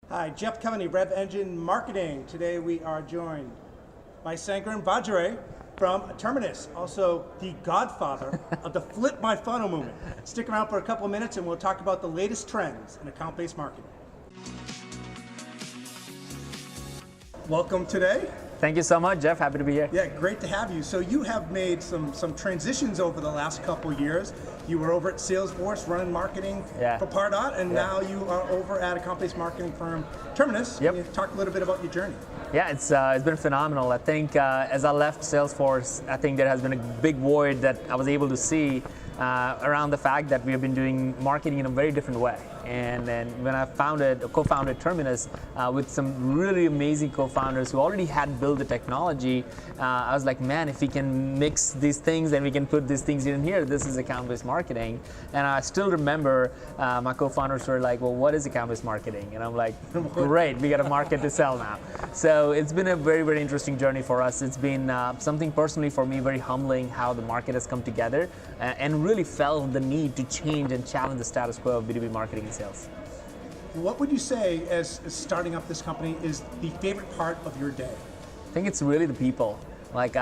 Hi, Jeff Coveney, Rev Engine Marketing. Today we are joined by Sangram Vajre from Terminus, also the godfather of the Flip My Funnel movement. Stick around for a couple of minutes and we'll talk about the latest trends in account-based marketing. Welcome today. Thank you so much, Jeff. Happy to be here. Yeah, great to have you. So you have made some transitions over the last couple years. You were over at Salesforce running marketing for Pardot, and now you are over at a account-based marketing firm, Terminus. Yep. Can you talk a little bit about your journey? Yeah, it's been phenomenal. I think as I left Salesforce, I think there has been a big void that I was able to see around the fact that we have been doing marketing in a very different way. And then when I co-founded Terminus with some really amazing co-founders who already had built the technology, I was like, man, if we can mix these things and we can put these things in here, this is account-based marketing. And I still remember my co-founders were like, well, what is account-based marketing? And I'm like, great, we got a market to sell now. So it's been a very, very interesting journey for us. It's been something personally for me very humbling how the market has come together and really felt the need to change and challenge the status quo of B2B marketing and sales. What would you say as starting up this company is the favorite part of your day? I think it's really the people. Like,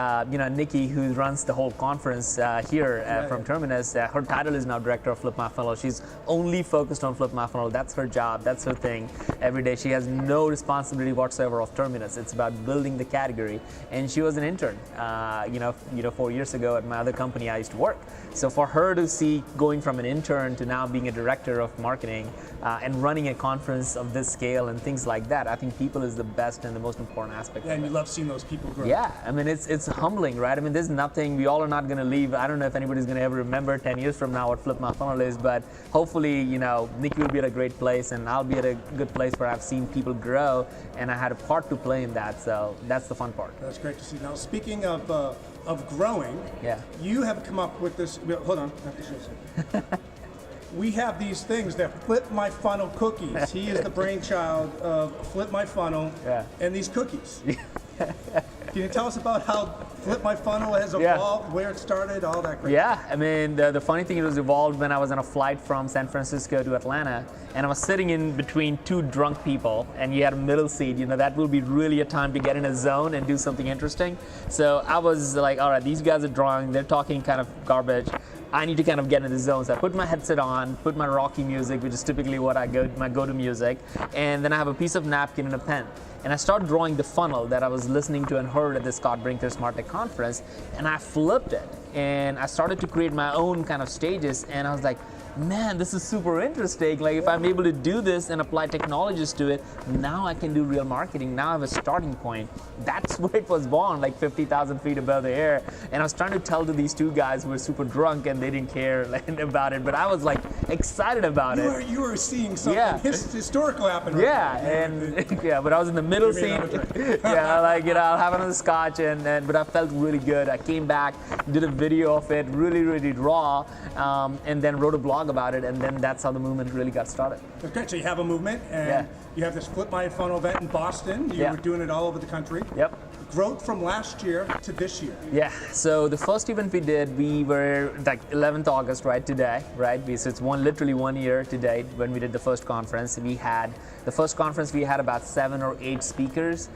Nikki, who runs the whole conference here from Terminus, her title is now Director of Flip My Funnel. She's only focused on Flip My Funnel. That's her job. That's her thing. Every day she has no responsibility whatsoever of Terminus. It's about building the category. And she was an intern, 4 years ago at my other company I used to work. So for her to see going from an intern to now being a director of marketing and running a conference of this scale and things like that, I think people is the best and the most important aspect. Yeah, and you love seeing those people grow. Yeah, I mean, it's humbling, right? I mean, there's nothing, we all are not going to leave. I don't know if anybody's going to ever remember 10 years from now what Flip My Funnel is, but hopefully, Nikki will be at a great place and I'll be at a good place where I've seen people grow and I had a part to play in that, so that's the fun part. That's great to see. Now, speaking of growing, you have come up with this, hold on, I have to show something. We have these things that Flip My Funnel cookies. He is the brainchild of Flip My Funnel and these cookies. Can you tell us about how Flip My Funnel has evolved, where it started, all that great stuff? I mean, the funny thing, it was evolved when I was on a flight from San Francisco to Atlanta, and I was sitting in between two drunk people, and you had a middle seat. That will be really a time to get in a zone and do something interesting. So I was like, all right, these guys are drunk, they're talking kind of garbage. I need to kind of get in the zone. So I put my headset on, put my Rocky music, which is typically what my go-to music, and then I have a piece of napkin and a pen. And I started drawing the funnel that I was listening to and heard at the Scott Brinker Smart Tech Conference, and I flipped it. And I started to create my own kind of stages, and I was like, man, this is super interesting. Like, if I'm able to do this and apply technologies to it, now I can do real marketing. Now I have a starting point. That's where it was born, like 50,000 feet above the air. And I was trying to tell to these two guys who were super drunk and they didn't care about it, but I was like excited about it. You were seeing something historical happen. But I was in the middle seat. I'll have another scotch, but I felt really good. I came back, did a video of it, really, really raw, and then wrote a blog about it, and then that's how the movement really got started. Okay, so you have a movement, and you have this Flip My Funnel event in Boston. You were doing it all over the country. Yep. Growth from last year to this year. Yeah, so the first event we did, we were like 11th August, right, today, right? So it's literally 1 year to date when we did the first conference. We had about 7 or 8 speakers.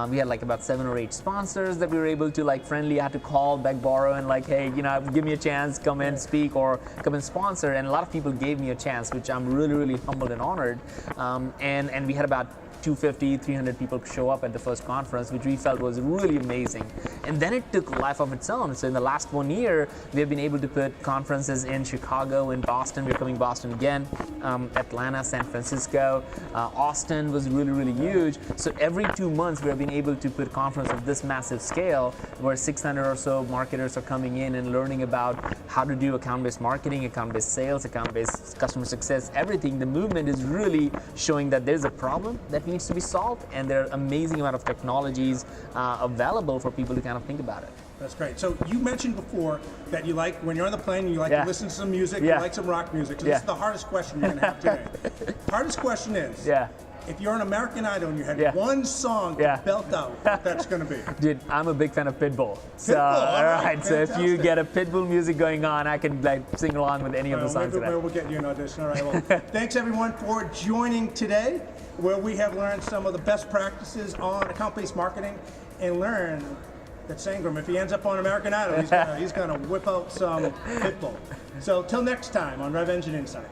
We had like about 7 or 8 sponsors that we were able to I had to call, beg, borrow, and like, hey, give me a chance, come and speak or come and sponsor. And a lot of people gave me a chance, which I'm really, really humbled and honored. And we had about 250, 300 people show up at the first conference, which we felt was really amazing. And then it took life of its own. So in the last 1 year, we have been able to put conferences in Chicago, in Boston. We're coming Boston again, Atlanta, San Francisco. Austin was really, really huge. So every 2 months, we have been able to put conference of this massive scale where 600 or so marketers are coming in and learning about how to do account-based marketing, account-based sales, account-based customer success, everything. The movement is really showing that there's a problem that needs to be solved, and there are amazing amount of technologies available for people to kind of think about it. That's great. So you mentioned before that you like, when you're on the plane, you like to listen to some music, you like some rock music. So this is the hardest question you're going to have today. Hardest question is, if you're an American Idol and you had one song to belt out, that's going to be? Dude, I'm a big fan of Pitbull. So, Pitbull, all right. So if you get a Pitbull music going on, I can sing along with any of the songs. We'll get you an audition. All right. Well, thanks everyone for joining today. where we have learned some of the best practices on account-based marketing and learn that Sangram, if he ends up on American Idol, he's gonna whip out some Pitbull. So till next time on Rev Engine Insight.